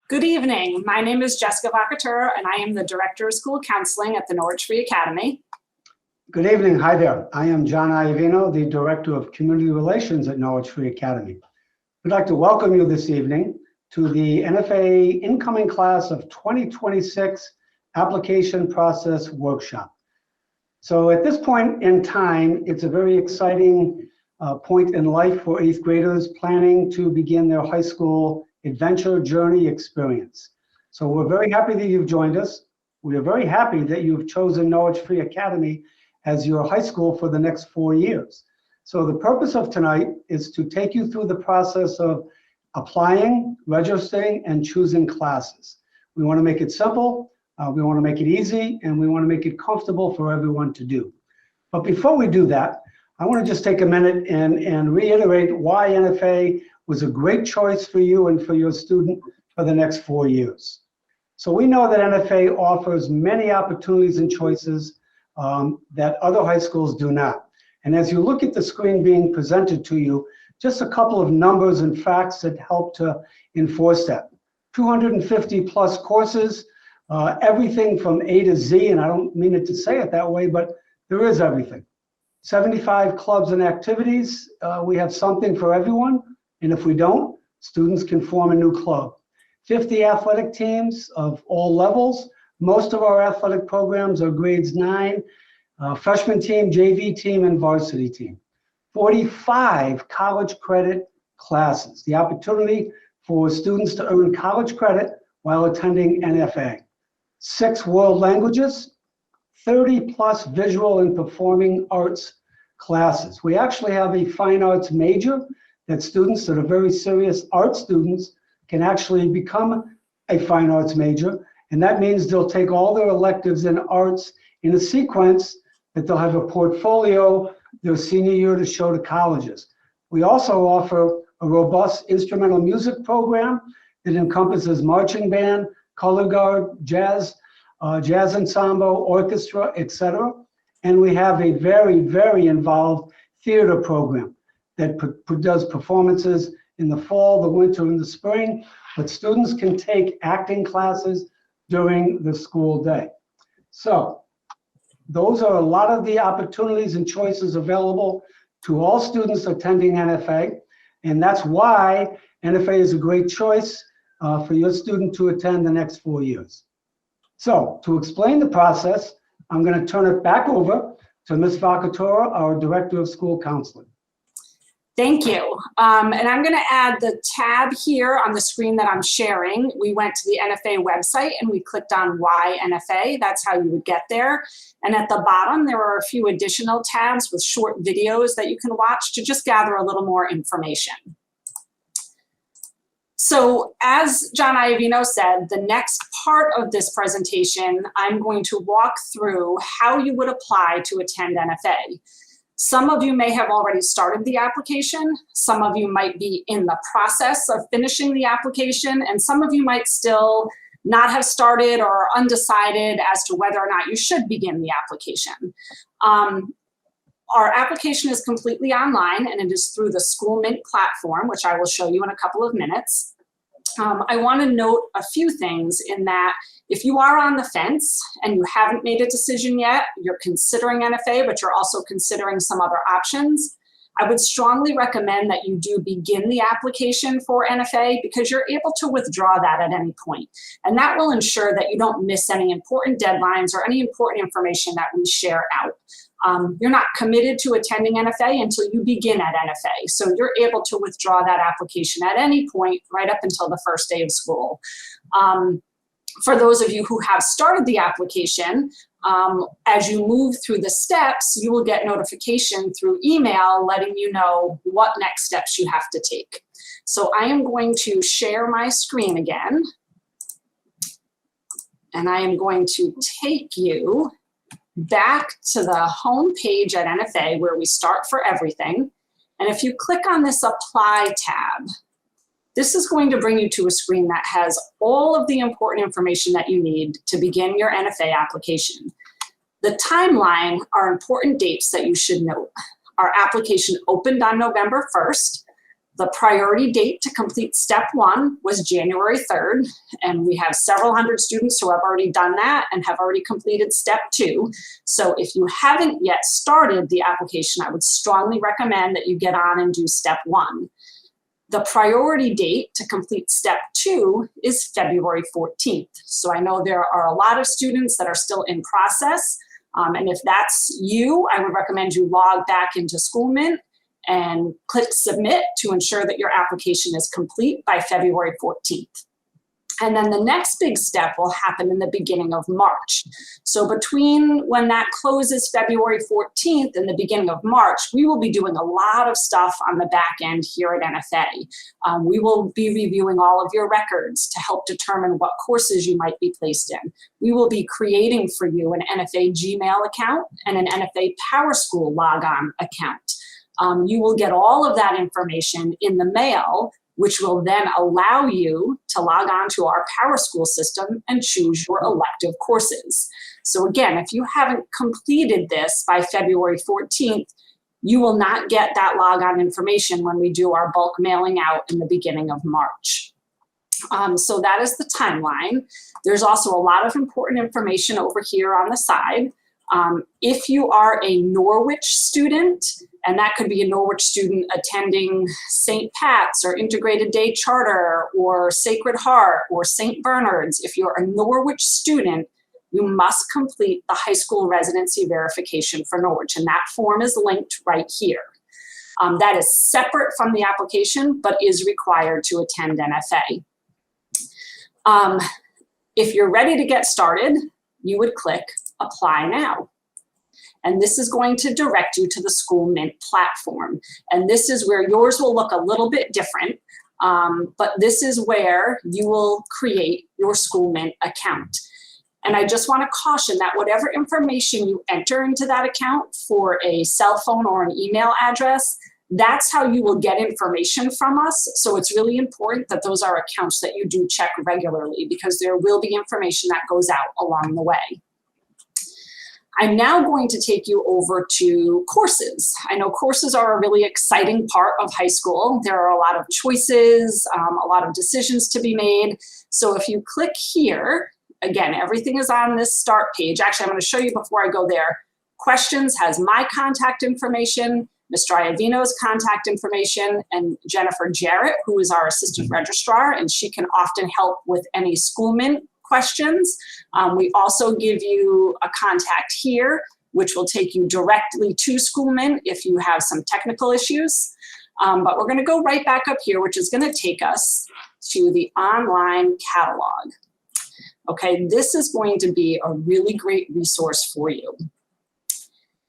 Good evening. My name is Jessica Vacatura, and I am the Director of School Counseling at the Norwich Free Academy. Good evening. Hi there. I am John Iovino, the Director of Community Relations at Norwich Free Academy. We'd like to welcome you this evening to the NFA incoming class of 2026 application process workshop. So at this point in time, it's a very exciting point in life for 8th graders planning to begin their high school adventure journey experience. So we're very happy that you've joined us. We are very happy that you've chosen Norwich Free Academy as your high school for the next 4 years. So the purpose of tonight is to take you through the process of applying, registering, and choosing classes. We want to make it simple, we want to make it easy, and we want to make it comfortable for everyone to do. But before we do that, I want to just take a minute and reiterate why NFA was a great choice for you and for your student for the next 4 years. So we know that NFA offers many opportunities and choices that other high schools do not. And as you look at the screen being presented to you, just a couple of numbers and facts that help to enforce that. 250 plus courses, everything from A to Z, and I don't mean it to say it that way, but there is everything. 75 clubs and activities, we have something for everyone. And if we don't, students can form a new club. 50 athletic teams of all levels. Most of our athletic programs are grades 9, freshman team, JV team, and varsity team. 45 college credit classes, the opportunity for students to earn college credit while attending NFA. 6 world languages, 30 plus visual and performing arts classes. We actually have a fine arts major that students that are very serious art students can actually become a fine arts major. And that means they'll take all their electives in arts in a sequence that they'll have a portfolio their senior year to show to colleges. We also offer a robust instrumental music program that encompasses marching band, color guard, jazz ensemble, orchestra, etc. And we have a very, very involved theater program that does performances in the fall, the winter, and the spring, but students can take acting classes during the school day. So those are a lot of the opportunities and choices available to all students attending NFA, and that's why NFA is a great choice for your student to attend the next 4 years. So to explain the process, I'm going to turn it back over to Ms. Vacatura, our Director of School Counseling. Thank you. And I'm going to add the tab here on the screen that I'm sharing. We went to the NFA website and we clicked on Why NFA. That's how you would get there. And at the bottom, there are a few additional tabs with short videos that you can watch to just gather a little more information. So as John Iovino said, the next part of this presentation, I'm going to walk through how you would apply to attend NFA. Some of you may have already started the application. Some of you might be in the process of finishing the application, and some of you might still not have started or are undecided as to whether or not you should begin the application. Our application is completely online, and it is through the School Mint platform, which I will show you in a couple of minutes. I want to note a few things in that if you are on the fence and you haven't made a decision yet, you're considering NFA, but you're also considering some other options, I would strongly recommend that you do begin the application for NFA because you're able to withdraw that at any point. And that will ensure that you don't miss any important deadlines or any important information that we share out. You're not committed to attending NFA until you begin at NFA. So you're able to withdraw that application at any point right up until the first day of school. For those of you who have started the application, as you move through the steps, you will get notification through email letting you know what next steps you have to take. So I am going to share my screen again, and I am going to take you back to the home page at NFA where we start for everything. And if you click on this Apply tab, this is going to bring you to a screen that has all of the important information that you need to begin your NFA application. The timeline are important dates that you should note. Our application opened on November 1st. The priority date to complete step 1 was January 3rd, and we have several hundred students who have already done that and have already completed step 2. So if you haven't yet started the application, I would strongly recommend that you get on and do step 1. The priority date to complete step 2 is February 14th. So I know there are a lot of students that are still in process, and if that's you, I would recommend you log back into Schoolmint and click submit to ensure that your application is complete by February 14th. And then the next big step will happen in the beginning of March. So between when that closes February 14th and the beginning of March, we will be doing a lot of stuff on the back end here at NFA. We will be reviewing all of your records to help determine what courses you might be placed in. We will be creating for you an NFA Gmail account and an NFA PowerSchool logon account. You will get all of that information in the mail, which will then allow you to log on to our PowerSchool system and choose your elective courses. So again, if you haven't completed this by February 14th, you will not get that logon information when we do our bulk mailing out in the beginning of March. So that is the timeline. There's also a lot of important information over here on the side. If you are a Norwich student, and that could be a Norwich student attending St. Pat's or Integrated Day Charter or Sacred Heart or St. Bernard's, if you're a Norwich student, you must complete the high school residency verification for Norwich, and that form is linked right here. That is separate from the application, but is required to attend NFA. If you're ready to get started, you would click Apply Now. And this is going to direct you to the Schoolmint platform. And this is where yours will look a little bit different, but this is where you will create your Schoolmint account. And I just want to caution that whatever information you enter into that account for a cell phone or an email address, that's how you will get information from us. So it's really important that those are accounts that you do check regularly, because there will be information that goes out along the way. I'm now going to take you over to courses. I know courses are a really exciting part of high school. There are a lot of choices, a lot of decisions to be made. So if you click here, again, everything is on this start page. Actually, I'm going to show you before I go there. Questions has my contact information, Ms. Iavino's contact information, and Jennifer Jarrett, who is our assistant registrar, and she can often help with any Schoolmint questions. We also give you a contact here, which will take you directly to Schoolmint if you have some technical issues. But we're going to go right back up here, which is going to take us to the online catalog. Okay, this is going to be a really great resource for you.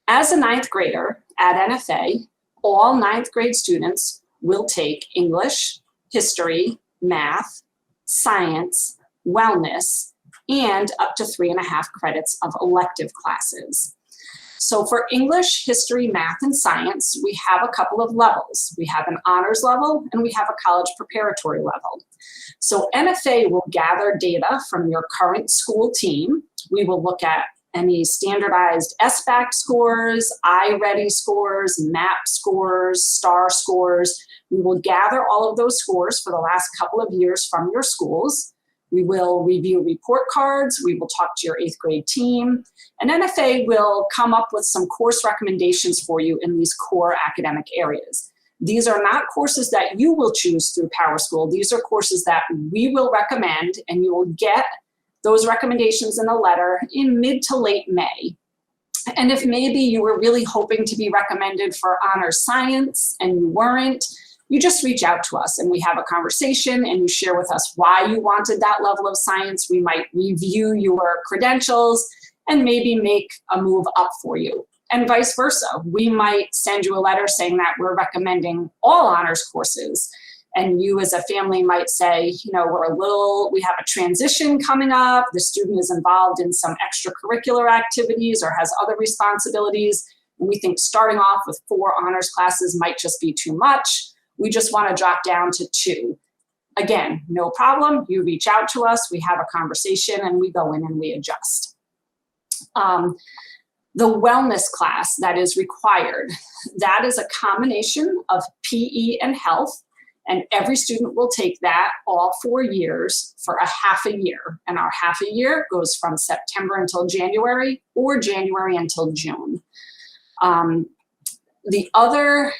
As a 9th grader at NFA, all 9th grade students will take English, history, math, science, wellness, and up to 3.5 credits of elective classes. So for English, history, math, and science, we have a couple of levels. We have an honors level and we have a college preparatory level. So NFA will gather data from your current school team. We will look at any standardized SBAC scores, iReady scores, MAP scores, STAR scores. We will gather all of those scores for the last couple of years from your schools. We will review report cards, we will talk to your 8th grade team, and NFA will come up with some course recommendations for you in these core academic areas. These are not courses that you will choose through PowerSchool. These are courses that we will recommend, and you will get those recommendations in a letter in mid to late May. And if maybe you were really hoping to be recommended for honors science and you weren't, you just reach out to us and we have a conversation and you share with us why you wanted that level of science. We might review your credentials and maybe make a move up for you. And vice versa. We might send you a letter saying that we're recommending all honors courses. And you as a family might say, you know, we have a transition coming up. The student is involved in some extracurricular activities or has other responsibilities. And we think starting off with 4 honors classes might just be too much. We just want to drop down to 2. Again, no problem. You reach out to us, we have a conversation, and we go in and we adjust. The wellness class that is required, that is a combination of PE and health. And every student will take that all 4 years for a half a year. And our half a year goes from September until January or January until June. The other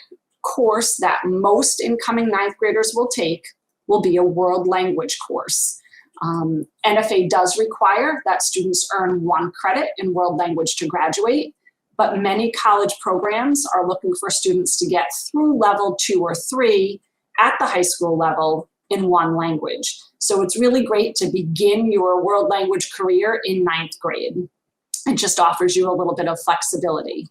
course that most incoming ninth graders will take will be a world language course. NFA does require that students earn 1 credit in world language to graduate, but many college programs are looking for students to get through level 2 or 3 at the high school level in 1 language. So it's really great to begin your world language career in 9th grade. It just offers you a little bit of flexibility.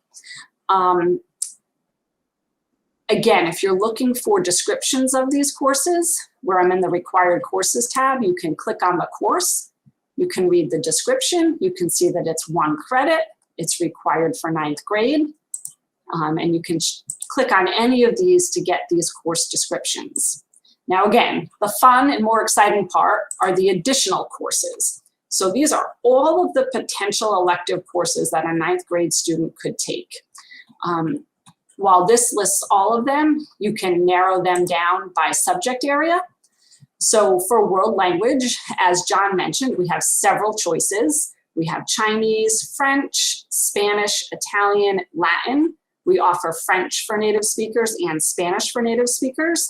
Again, if you're looking for descriptions of these courses, where I'm in the required courses tab, you can click on the course, you can read the description, you can see that it's 1 credit, it's required for 9th grade, and you can click on any of these to get these course descriptions. Now again, the fun and more exciting part are the additional courses. So these are all of the potential elective courses that a 9th grade student could take. While this lists all of them, you can narrow them down by subject area. So for world language, as John mentioned, we have several choices. We have Chinese, French, Spanish, Italian, Latin. We offer French for native speakers and Spanish for native speakers.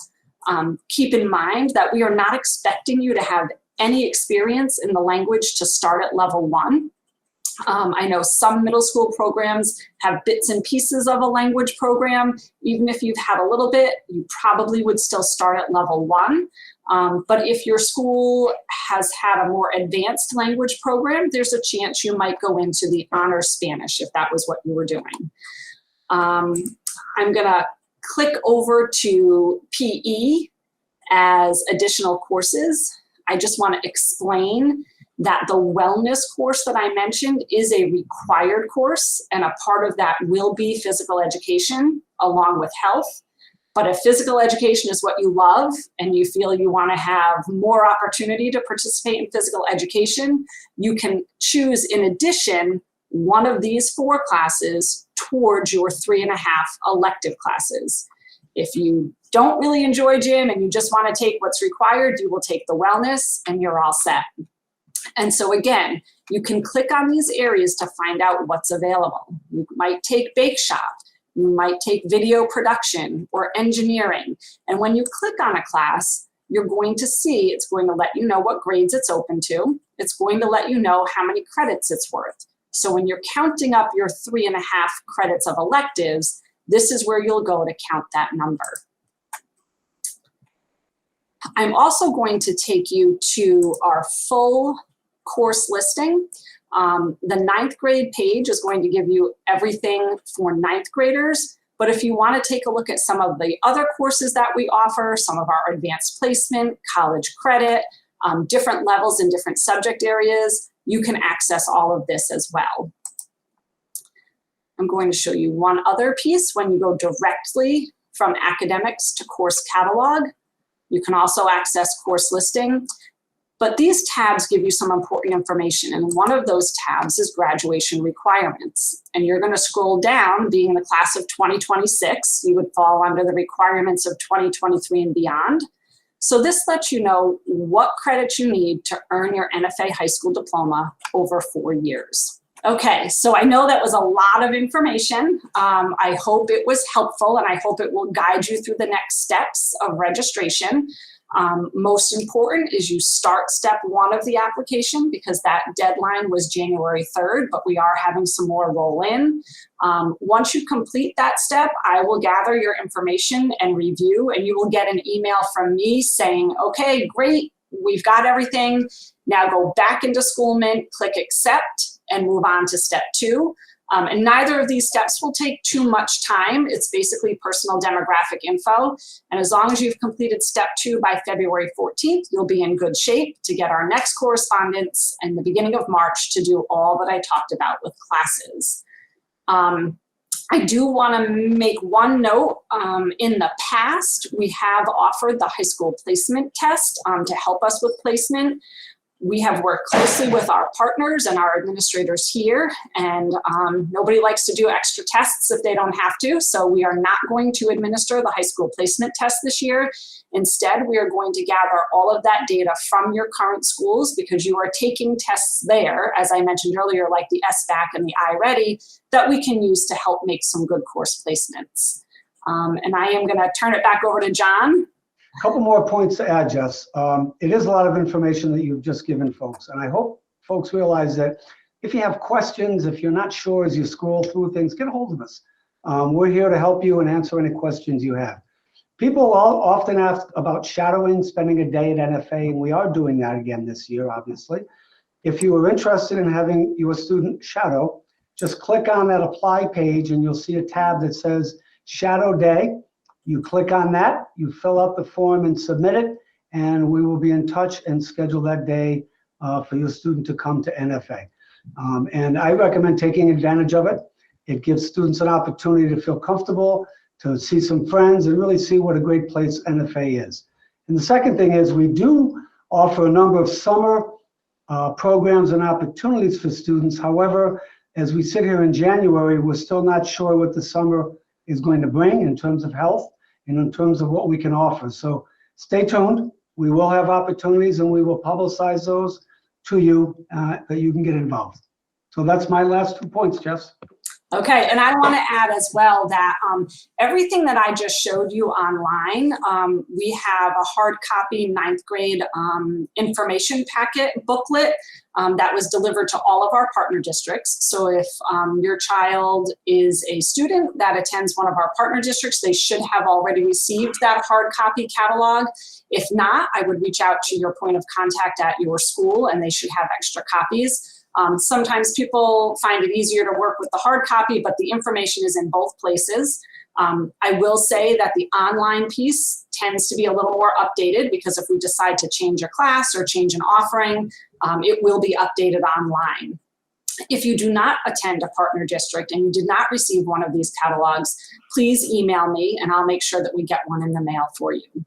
Keep in mind that we are not expecting you to have any experience in the language to start at level 1. I know some middle school programs have bits and pieces of a language program. Even if you've had a little bit, you probably would still start at level 1. But if your school has had a more advanced language program, there's a chance you might go into the honors Spanish if that was what you were doing. I'm gonna click over to PE as additional courses. I just want to explain that the wellness course that I mentioned is a required course, and a part of that will be physical education along with health. But if physical education is what you love and you feel you want to have more opportunity to participate in physical education, you can choose in addition one of these 4 classes towards your 3.5 elective classes. If you don't really enjoy gym and you just want to take what's required, you will take the wellness and you're all set. And so again, you can click on these areas to find out what's available. You might take bake shop, you might take video production or engineering. And when you click on a class, you're going to see it's going to let you know what grades it's open to. It's going to let you know how many credits it's worth. So when you're counting up your 3.5 credits of electives, this is where you'll go to count that number. I'm also going to take you to our full course listing. The 9th grade page is going to give you everything for 9th graders, but if you want to take a look at some of the other courses that we offer, some of our advanced placement, college credit, different levels in different subject areas, you can access all of this as well. I'm going to show you one other piece. When you go directly from academics to course catalog, you can also access course listing. But these tabs give you some important information, and one of those tabs is graduation requirements. And you're going to scroll down, being the class of 2026, you would fall under the requirements of 2023 and beyond. So this lets you know what credits you need to earn your NFA high school diploma over 4 years. Okay, so I know that was a lot of information. I hope it was helpful, and I hope it will guide you through the next steps of registration. Most important is you start step 1 of the application, because that deadline was January 3rd, but we are having some more roll in. Once you complete that step, I will gather your information and review, and you will get an email from me saying, okay, great, we've got everything. Now go back into Schoolmint, click accept, and move on to step 2. And neither of these steps will take too much time. It's basically personal demographic info. And as long as you've completed step 2 by February 14th, you'll be in good shape to get our next correspondence in the beginning of March to do all that I talked about with classes. I do want to make one note. In the past, we have offered the high school placement test to help us with placement. We have worked closely with our partners and our administrators here, and nobody likes to do extra tests if they don't have to, so we are not going to administer the high school placement test this year. Instead, we are going to gather all of that data from your current schools because you are taking tests there, as I mentioned earlier, like the SBAC and the iReady, that we can use to help make some good course placements. And I am going to turn it back over to John. A couple more points to add, Jess. It is a lot of information that you've just given folks, and I hope folks realize that if you have questions, if you're not sure as you scroll through things, get a hold of us. We're here to help you and answer any questions you have. People often ask about shadowing, spending a day at NFA, and we are doing that again this year, obviously. If you are interested in having your student shadow, just click on that apply page and you'll see a tab that says Shadow Day. You click on that, you fill out the form and submit it, and we will be in touch and schedule that day for your student to come to NFA. And I recommend taking advantage of it. It gives students an opportunity to feel comfortable, to see some friends, and really see what a great place NFA is. And the second thing is we do offer a number of summer programs and opportunities for students. However, as we sit here in January, we're still not sure what the summer is going to bring in terms of health and in terms of what we can offer. So stay tuned. We will have opportunities and we will publicize those to you that you can get involved. So that's my last 2 points, Jess. Okay, and I want to add as well that everything that I just showed you online, we have a hard copy 9th grade information packet booklet that was delivered to all of our partner districts. So if your child is a student that attends one of our partner districts, they should have already received that hard copy catalog. If not, I would reach out to your point of contact at your school and they should have extra copies. Sometimes people find it easier to work with the hard copy, but the information is in both places. I will say that the online piece tends to be a little more updated because if we decide to change a class or change an offering, it will be updated online. If you do not attend a partner district and you did not receive one of these catalogs, please email me and I'll make sure that we get one in the mail for you.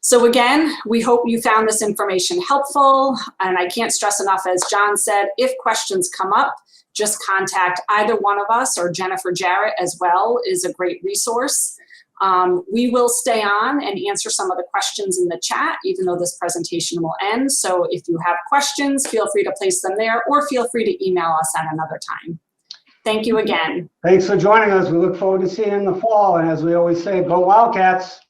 So again, we hope you found this information helpful, and I can't stress enough, as John said, if questions come up, just contact either one of us, or Jennifer Jarrett as well is a great resource. We will stay on and answer some of the questions in the chat, even though this presentation will end. So if you have questions, feel free to place them there, or feel free to email us at another time. Thank you again. Thanks for joining us. We look forward to seeing you in the fall, and as we always say, go Wildcats.